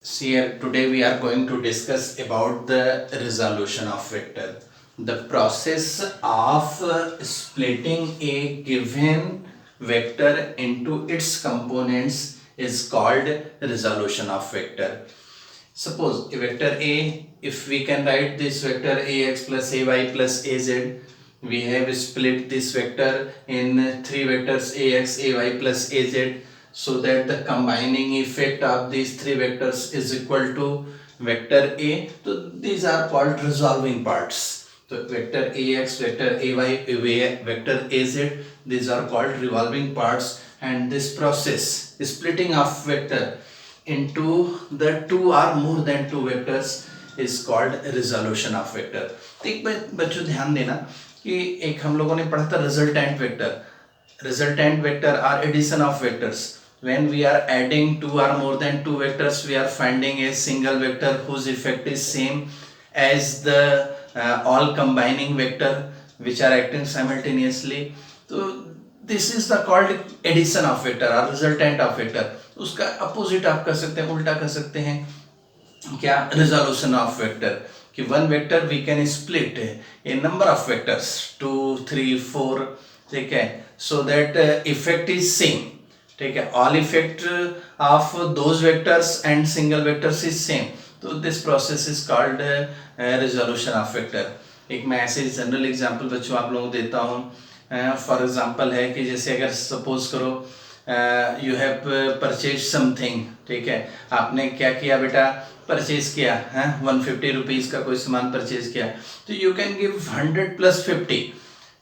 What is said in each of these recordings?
See here, today we are going to discuss about the resolution of vector. The process of splitting a given vector into its components is called resolution of vector. Suppose a vector A, if we can write this vector Ax plus Ay plus Az, we have split this vector in three vectors Ax, Ay plus Az, so that the combining effect of these three vectors is equal to vector A. So these are called resolving parts. So vector Ax, vector Ay, vector Az, these are called revolving parts, and this process splitting of vector into the two or more than two vectors is called resolution of vector. तो एक बच्चों ध्यान देना कि एक हम लोगों ने पढ़ा था resultant vector. Resultant vector are addition of vectors. When we are adding two or more than two vectors, we are finding a single vector whose effect is same as the all combining vector which are acting simultaneously. So this is the called addition of vector or resultant of vector. उसका opposite आप कर सकते हैं, उल्टा कर सकते हैं क्या, resolution of vector कि one vector we can split a number of vectors 2 3 4, ठीक है, so that effect is same, ठीक है, all effect of those vectors and single vectors is same. तो this process is called resolution of vector. एक मैं ऐसे general example बच्चों आप लोगों को देता हूँ. फॉर एग्जांपल है कि जैसे अगर सपोज करो यू हैव परचेज समथिंग, ठीक है, आपने क्या किया बेटा, परचेज किया है 150 रुपीज़ का कोई सामान परचेज किया, तो you can give 100 plus 50,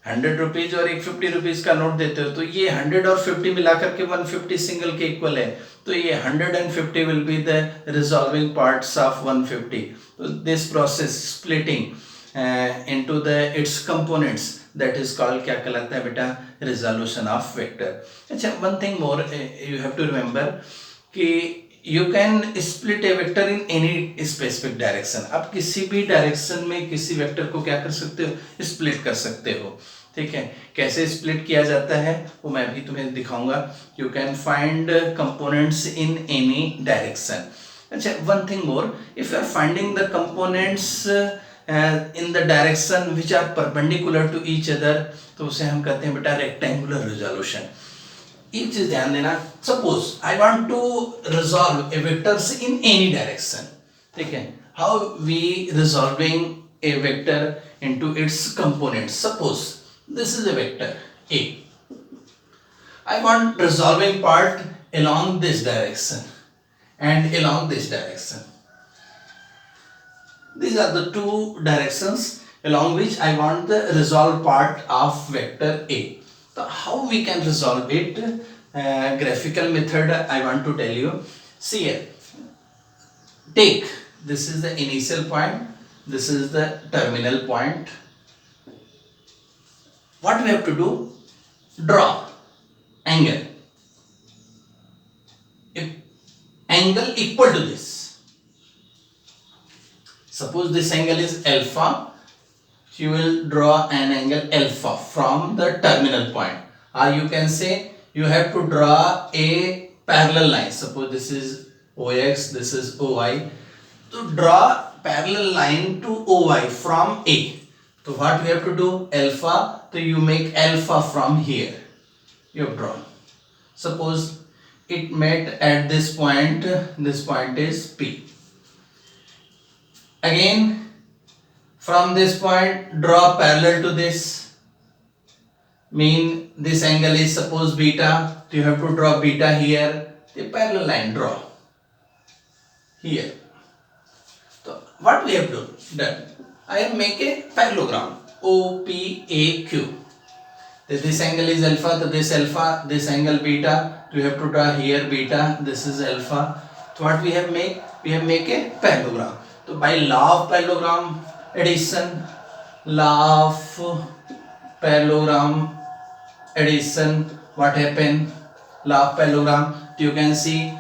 100 rupees और एक 50 रुपीज़ का नोट देते हो, तो ये 100 और 50 मिलाकर के 150 सिंगल के इक्वल है, तो ये 100 and 50 will be the resolving parts of 150. तो this process splitting into the its components, that is called क्या कहलाता है बेटा, resolution of vector. अच्छा, one thing more you have to remember कि you can split a vector in any specific direction. आप किसी भी डायरेक्शन में किसी वेक्टर को क्या कर सकते हो, स्प्लिट कर सकते हो, ठीक है. कैसे स्प्लिट किया जाता है वो मैं भी तुम्हें दिखाऊंगा. You can find components in any direction. अच्छा, one thing more, if you are finding the components in the direction which are perpendicular to each other, तो उसे हम कहते हैं बेटा rectangular resolution. एक चीज ध्यान देना, suppose I want to resolve a vectors in any direction, ठीक है, how we resolving a vector into its components. Suppose this is a vector A, I want resolving part along this direction and along this direction. These are the two directions along which I want the resolved part of vector A. So how we can resolve it? Graphical method I want to tell you. See here. Take, this is the initial point, this is the terminal point. What we have to do? Draw angle. If angle equal to this. Suppose this angle is alpha, you will draw an angle alpha from the terminal point, or you can say you have to draw a parallel line. Suppose this is OX, this is OY. To draw parallel line to OY from A. So what we have to do? Alpha, so you make alpha from here. You have drawn. Suppose it met at this point is P. Again, from this point draw parallel to this, mean this angle is suppose beta, so you have to draw beta here, the parallel line draw here. So what we have done, I have make a parallelogram OPAQ. This angle is alpha, so this angle beta, so you have to draw here beta, this is alpha. So what we have make? We have make a parallelogram. तो by law of parallelogram addition, what happen? Law of parallelogram, you can see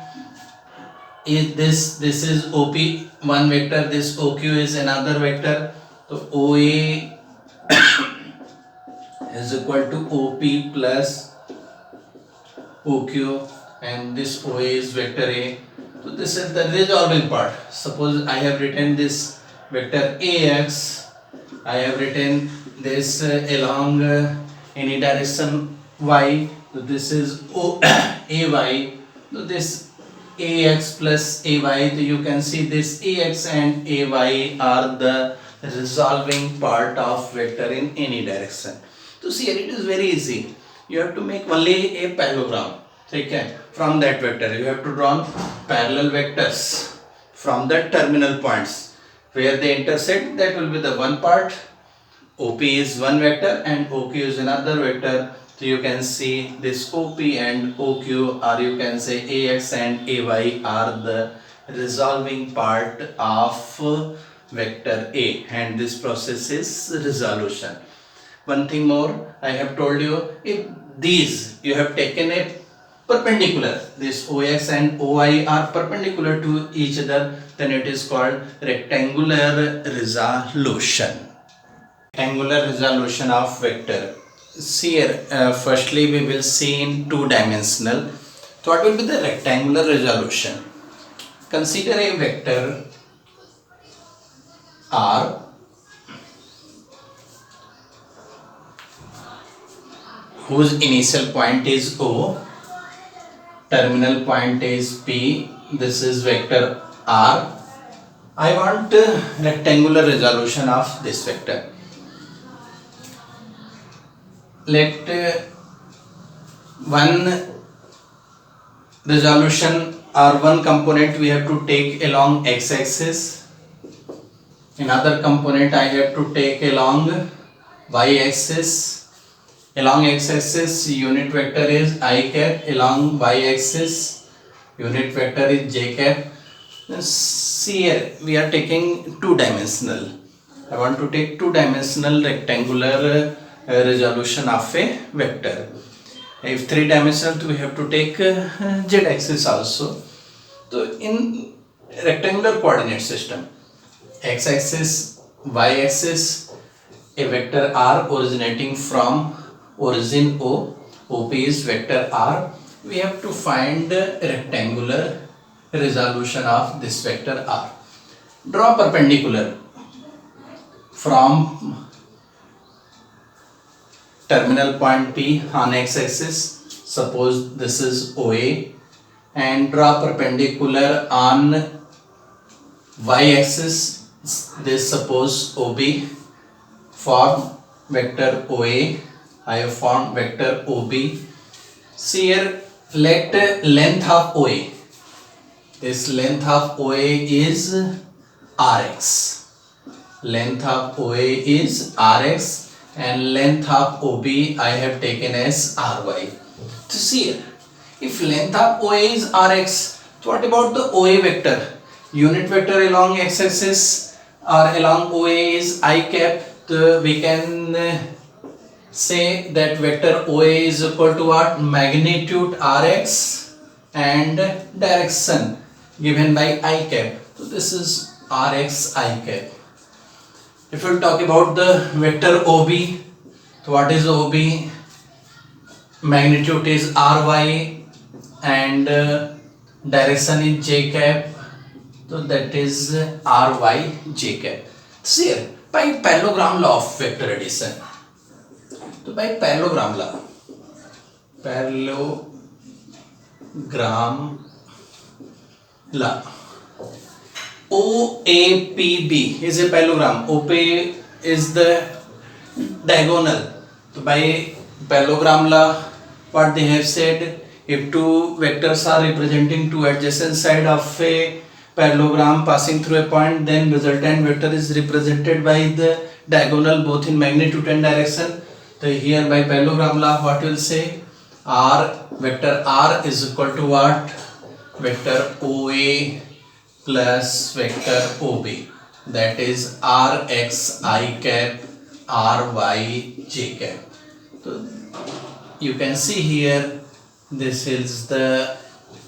is this is OP one vector, this OQ is another vector, so OA is equal to OP plus OQ and this OA is vector A. So this is the resolving part. Suppose I have written this vector ax, I have written this along any direction y. So this is ay. So this ax plus ay. So you can see this ax and ay are the resolving part of vector in any direction. So see here it is very easy. You have to make only a parallelogram. Okay, from that vector you have to draw parallel vectors from the terminal points where they intersect. That will be the one part. OP is one vector and OQ is another vector. So you can see this OP and OQ, or you can say AX and AY are the resolving part of vector A, and this process is resolution. One thing more, I have told you, if these you have taken a perpendicular, this OX and OY are perpendicular to each other, then it is called rectangular resolution. Rectangular resolution of vector. See here, firstly we will see in two-dimensional. So what will be the rectangular resolution? Consider a vector R whose initial point is O, terminal point is P. This is vector R. I want rectangular resolution of this vector. Let one resolution or one component we have to take along x-axis, another component I have to take along y-axis. Along x-axis unit vector is I cap, along y-axis unit vector is j cap. See here we are taking two-dimensional. I want to take two-dimensional rectangular resolution of a vector. If three-dimensional, we have to take z-axis also. So in rectangular coordinate system, x-axis, y-axis, a vector R originating from origin O, OP is vector R. We have to find rectangular resolution of this vector R. Draw perpendicular from terminal point P on x-axis. Suppose this is OA, and draw perpendicular on y-axis. This suppose OB. Form vector OA. I have formed vector OB. See here, let length of OA. This length of OA is Rx. Length of OA is Rx. And length of OB I have taken as Ry. So see here, if length of OA is Rx, so what about the OA vector? Unit vector along x-axis or along OA is I cap. So we can say that vector OA is equal to what? Magnitude Rx and direction given by I cap. So this is Rx I cap. If we will talk about the vector OB, so what is OB? Magnitude is Ry and direction is j cap. So that is Ry j cap. See here, by parallelogram law of vector addition. So by parallelogram law, OAPB is a parallelogram. OP is the diagonal. So by parallelogram law, what they have said, if two vectors are representing two adjacent sides of a parallelogram passing through a point, then resultant vector is represented by the diagonal both in magnitude and direction. So here by parallelogram law, what will say? Vector R is equal to what? Vector OA plus vector OB, that is Rx I cap Ry j cap. So you can see here, this is the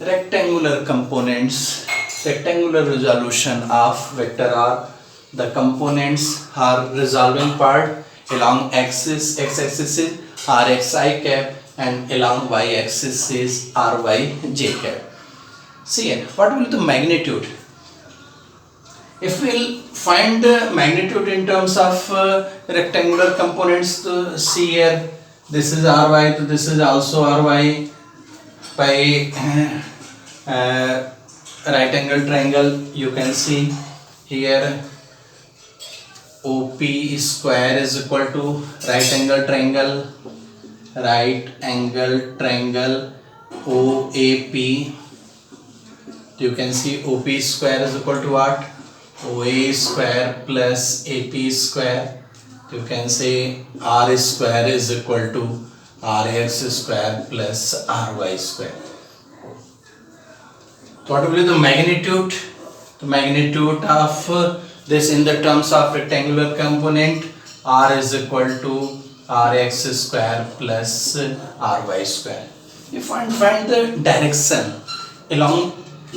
rectangular components, rectangular resolution of vector R. The components are resolving part along x-axis is Rx I cap and along y-axis is Ry j cap. See here, what will be the magnitude? If we'll find the magnitude in terms of rectangular components, to see here, this is ry, so this is also ry by right angle triangle. You can see here OP square is equal to right angle triangle OAP. You can see OP square is equal to what? OA square plus AP square. You can say R square is equal to RX square plus RY square. What will be the magnitude? The magnitude of this in the terms of rectangular component, R is equal to Rx square plus Ry square. If I find the direction along,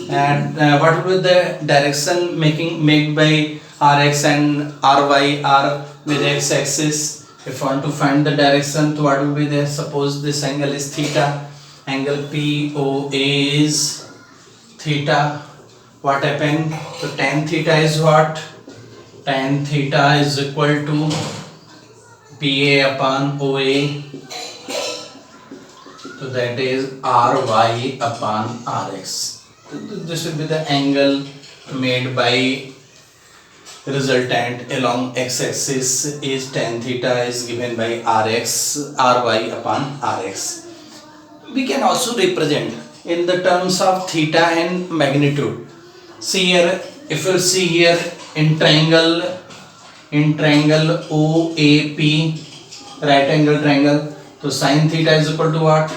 and what will be the direction made by Rx and Ry are with x axis. If I want to find the direction, so what will be there? Suppose this angle is theta, angle POA is theta. What happened? So tan theta is what? Tan theta is equal to PA upon OA. So that is RY upon RX. So this will be the angle made by resultant along x-axis is tan theta is given by Ry upon Rx. We can also represent in the terms of theta and magnitude. See here, if you see here in triangle OAP, right angle triangle, so sin theta is equal to what?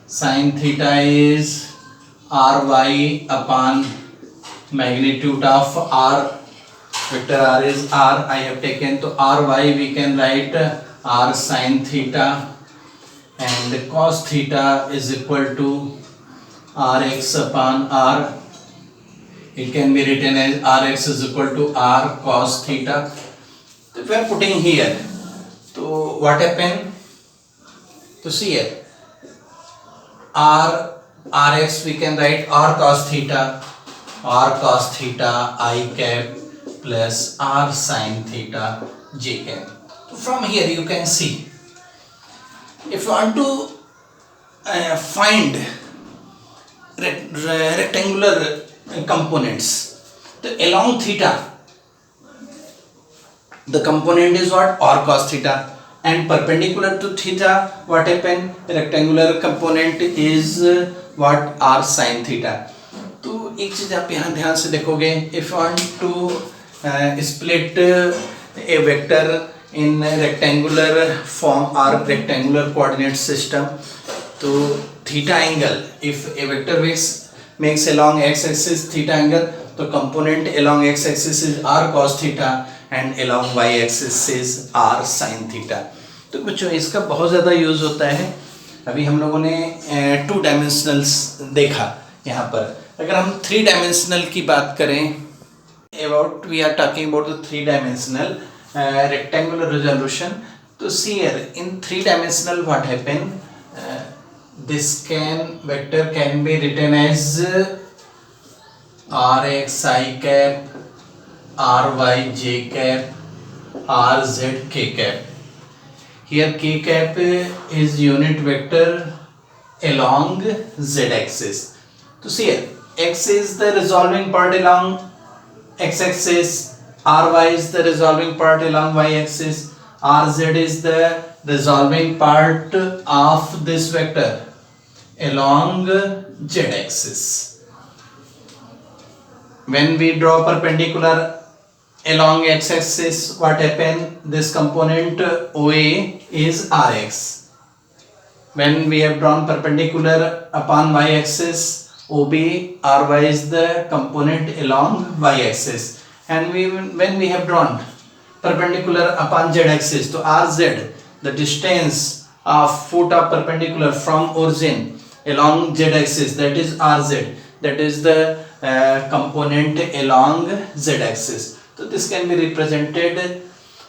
Sin theta is Ry upon magnitude of R. Vector R is R. I have taken to Ry, we can write R sin theta, and cos theta is equal to Rx upon R. It can be written as Rx is equal to R cos theta. So if we are putting here, so what happened? To see here, Rx we can write R cos theta I cap plus R sin theta j cap. So from here you can see, if you want to find rectangular components, the along theta, the component is what? R cos theta, and perpendicular to theta, what happened? Rectangular component is what? R sin theta. तो एक चीज आप यहाँ ध्यान से देखोगे, if you want to split a vector in rectangular form or rectangular coordinate system, तो theta angle, if a vector makes along x-axis theta angle, तो component along x-axis is r cos theta and along y-axis is r sin theta. तो बच्चों इसका बहुत ज़्यादा use होता है. अभी हम लोगों ने 2 डायमेंशनल्स देखा. यहाँ पर अगर हम 3 डायमेंशनल की बात करें, about we are talking about the 3-dimensional rectangular resolution. तो see here, in 3-dimensional what happen? This vector can be written as Rx I cap, Ry j cap, Rz k cap. Here k cap is unit vector along z axis. So see here, x is the resolving part along x-axis, Ry is the resolving part along y-axis, Rz is the resolving part of this vector along z-axis. When we draw perpendicular along x-axis, what happen? This component OA is Rx. When we have drawn perpendicular upon y-axis, OB, Ry is the component along y-axis, and when we have drawn perpendicular upon z-axis, so Rz, the distance of foot of perpendicular from origin along z-axis, that is Rz, that is the component along z-axis. So this can be represented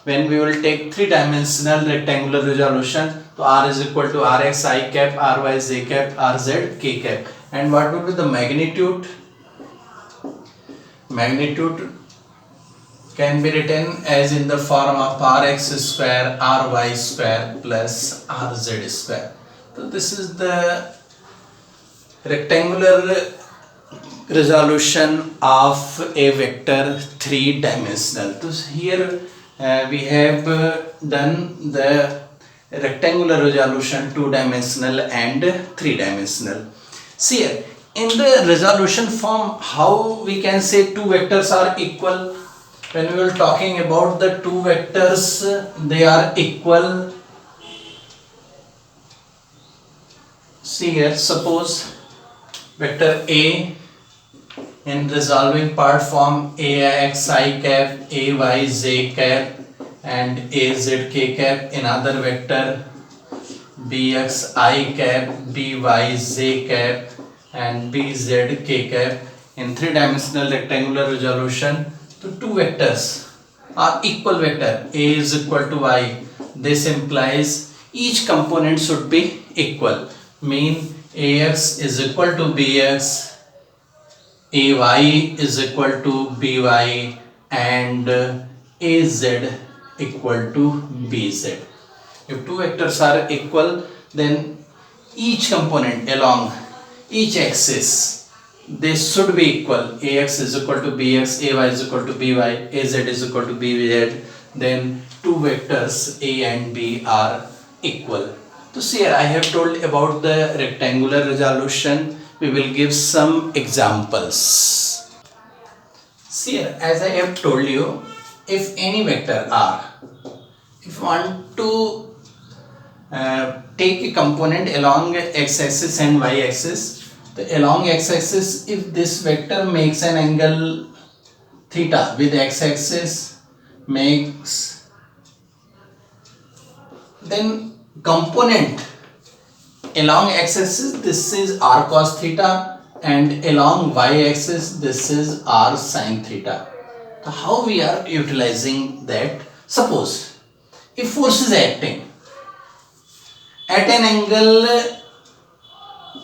when we will take 3-dimensional rectangular resolution. So R is equal to Rx I cap, Ry j cap, Rz k cap. And what will be the magnitude? Magnitude can be written as in the form of rx square ry square plus rz square. So this is the rectangular resolution of a vector three-dimensional. So here we have done the rectangular resolution two-dimensional and three-dimensional. See here, in the resolution form, how we can say two vectors are equal? When we were talking about the two vectors, they are equal. See here, suppose vector A in resolving part form axi cap, ayj cap and azk cap. Another vector bxi cap, byj cap and bzk cap in three-dimensional rectangular resolution. So two vectors are equal vector. A is equal to y. This implies each component should be equal. Mean ax is equal to bx, ay is equal to by and az equal to bz. If two vectors are equal, then each component along each axis they should be equal. Ax is equal to bx, ay is equal to by, az is equal to bz. Then two vectors a and b are equal. So here I have told about the rectangular resolution. We will give some examples. See here, as I have told you, if any vector r, if you want to take a component along x-axis and y-axis, the along x-axis, if this vector makes an angle theta with x-axis makes, then component along x-axis this is r cos theta and along y-axis this is r sin theta. So how we are utilizing that? Suppose if force is acting at an angle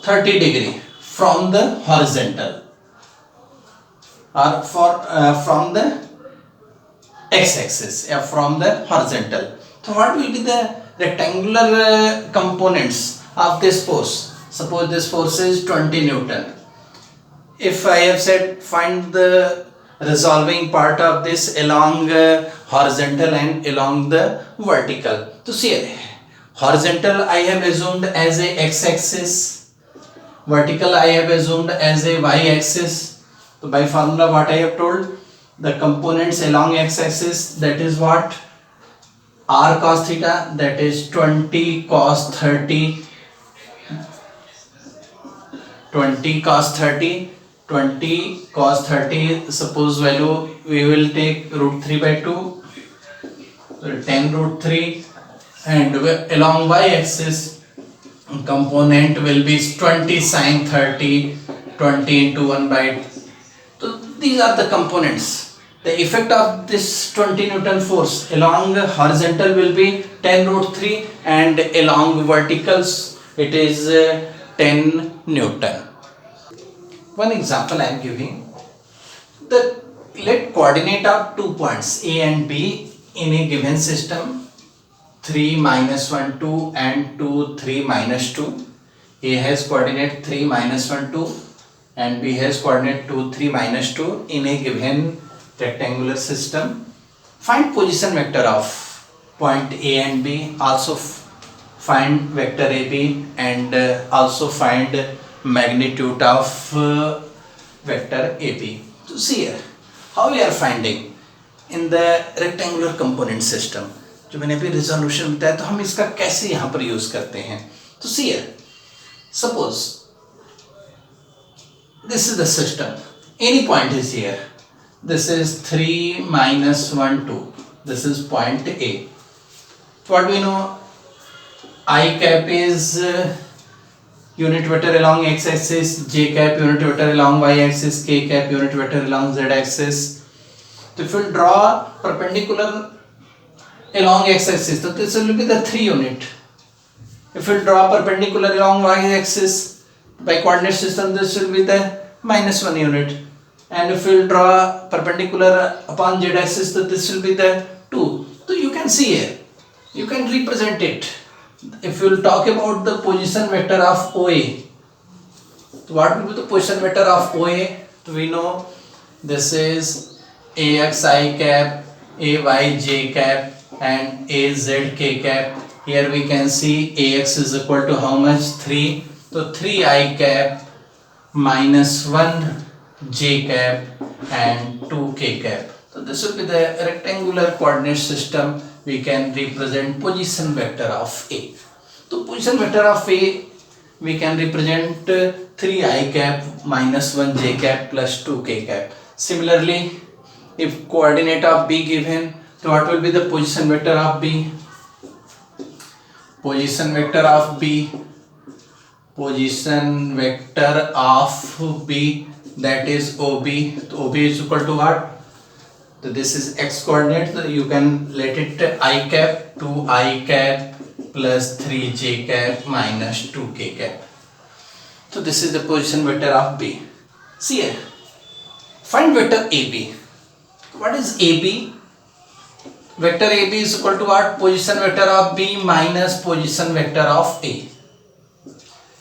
30 degree from the horizontal or from the x-axis, from the horizontal. So what will be the rectangular components of this force? Suppose this force is 20 Newton. If I have said find the resolving part of this along horizontal and along the vertical. So see, horizontal I have assumed as a x-axis, vertical I have assumed as a y-axis. So by formula what I have told, the components along x-axis, that is what? R cos theta, that is 20 cos 30, 20 cos 30, 20 cos 30, suppose value we will take root 3 by 2, 10 root 3, and along y-axis component will be 20 sin 30, 20 into 1 by. So these are the components. The effect of this 20 Newton force along horizontal will be 10 root 3 and along verticals it is 10 Newton. One example I am giving. Let coordinate of 2 points A and B in a given system 3 minus 1 2 and 2 3 minus 2. A has coordinate 3 minus 1 2 and B has coordinate 2 3 minus 2 in a given rectangular system. Find position vector of point A and B, also find vector AB and also find magnitude of vector AB. So see here how we are finding in the rectangular component system. जो मैंने अभी resolution बताया, तो हम इसका कैसे यहाँ पर यूज करते हैं. तो see here, suppose this is the system, any point is here. This is 3 minus 1 2. This is point A. What do we know? I cap is unit vector along x-axis, j cap unit vector along y-axis, k cap unit vector along z-axis. So if you draw perpendicular along x-axis, so this will be the 3 unit. If you draw perpendicular along y-axis, By coordinate system, this will be the -1 unit. And if we will draw perpendicular upon z axis, so this will be the 2. So you can see here, you can represent it. If we will talk about the position vector of OA, so what will be the position vector of OA? So we know this is AX I cap, AY j cap, and AZ k cap. Here we can see AX is equal to how much? 3. So 3 I cap minus 1 j cap and 2 k cap. So this will be the rectangular coordinate system. We can represent position vector of A. So position vector of A, we can represent 3 I cap minus 1 j cap plus 2 k cap. Similarly, if coordinate of B given, so what will be the position vector of B? Position vector of B, position vector of B, that is OB. So OB is equal to what? So this is x coordinate, so you can let it I cap, 2 I cap plus 3 j cap minus 2 k cap. So this is the position vector of B. See here, find vector AB. What is AB? Vector AB is equal to what? Position vector of B minus position vector of A.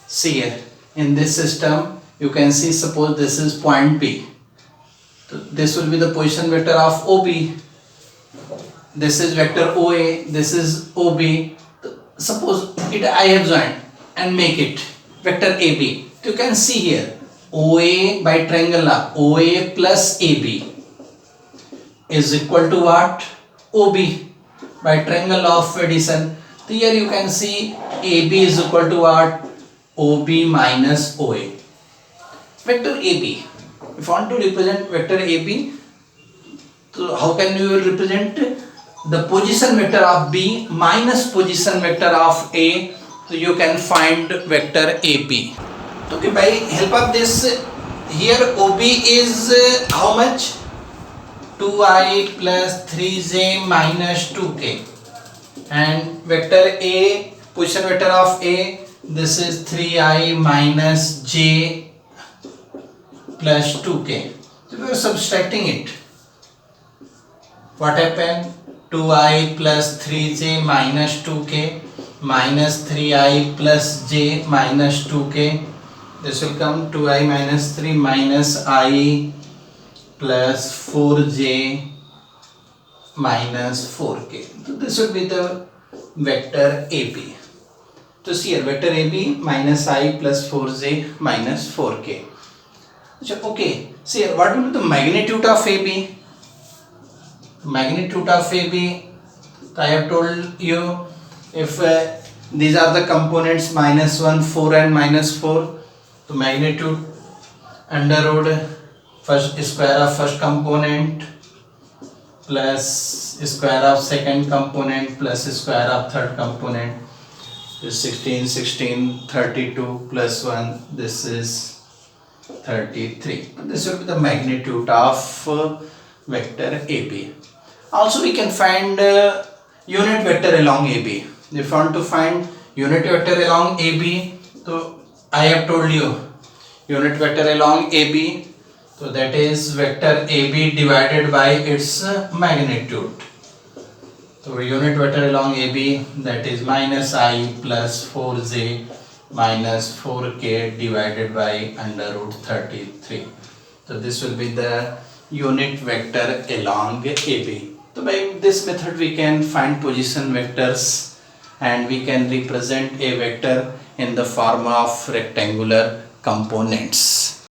See here, in this system, you can see, suppose this is point B. So this will be the position vector of OB. This is vector OA. This is OB. Suppose it I have joined and make it vector AB. You can see here, OA by triangle law, OA plus AB is equal to what? OB by triangle law of addition. So here you can see AB is equal to what? OB minus OA. Vector AB. If you want to represent vector AB, so how can you represent the position vector of B minus position vector of A? So you can find vector AB. Okay, by help of this, here OB is how much? 2I plus 3j minus 2k, and vector A, position vector of A, this is 3I minus j plus 2k. So we are subtracting it. What happened? 2I plus 3j minus 2k minus 3I plus j minus 2k. This will come 2I minus 3 minus I plus 4j minus 4k. So this will be the vector AB. So see here, vector AB minus I plus 4j minus 4k. So okay, see here, what will be the magnitude of AB? Magnitude of AB, I have told you, if these are the components minus 1, 4 and minus 4, so magnitude under root first square of first component plus square of second component plus square of third component is 16, 32 plus 1, this is 33. This will be the magnitude of vector AB. Also we can find unit vector along AB. If you want to find unit vector along AB, so I have told you unit vector along AB, so that is vector AB divided by its magnitude. So unit vector along AB, that is minus I plus 4j minus 4k divided by under root 33. So this will be the unit vector along AB. So by this method we can find position vectors and we can represent a vector in the form of rectangular components.